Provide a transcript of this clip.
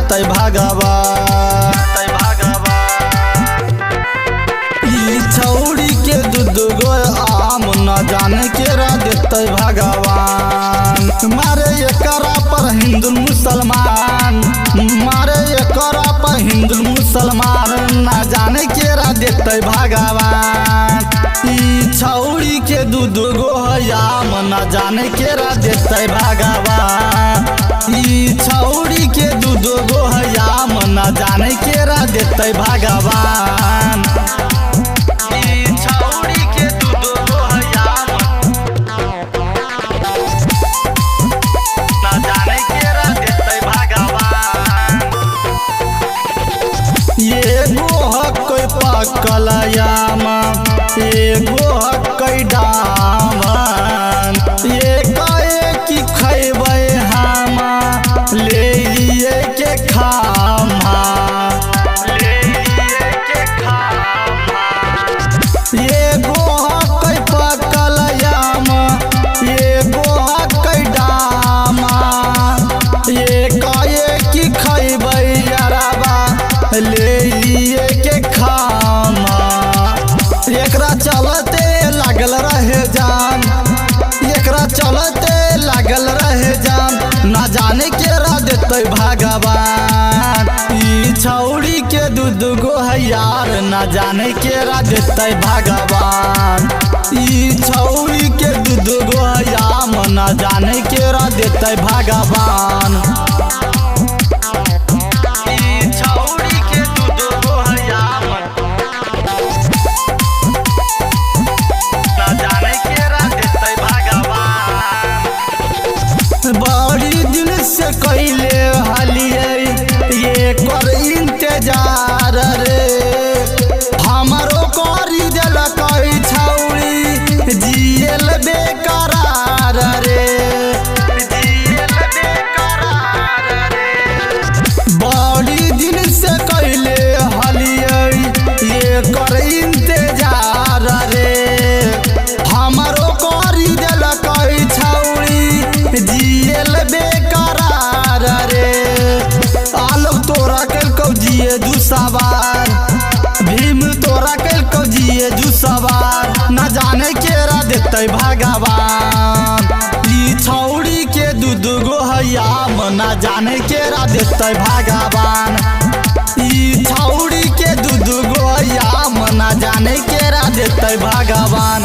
देते भगवान। ई छौड़ी के दूध गो आम न जाने केरा देते भगवान। मारे एकरा पर हिंदू मुसलमान, मारे एकरा पर हिंदू मुसलमान न जाने केरा देते भगवान। ई छौड़ी के दूध गो आम न जाने केरा देते भगवान। ई छौड़ी के दूध गो आम न जाने केरा देते भगवान। ई छौड़ी के दूध गो आम न जाने केरा देते भगवान। एगो हकै पकल आम, एगो हकै डामन। एकाएकी खैबै हम ले लिए के खामा, ले लिए के खामा। एगो हकै पकल आम, एगो हकै डामा। एकाएकी खैबै यारबा ले लिए के खामा। एकरा चलते लागल रहे जान, एकरा चलते लागल रहे जान न जाने केरा देते भगवान। ई छौड़ी के दूध गो यार न जाने केरा देते भगवान। ई छौड़ी के दूध गो आम न जाने केरा देते भगवान। बड़ी दिन से कैले हलिए ये कर इंतजार रे, हमारो करी दिलक छौड़ी जियल बेकरार रे, जियल बेकरार रे। बड़ी दिन से कैले हलिए ये कर इंतजार रे, हमारो करी दिलक छौड़ी जियल बेकरार रे। आलोक तोरा कलकौ जिए दू सवार, भीम तोरा कलकौ जिए दू सवार न जाने केरा देते भगवान। ई छौड़ी के दूध गो आम न जाने केरा देते भगवान। ई छौड़ी के दूध गो आम न जाने केरा देते भगवान।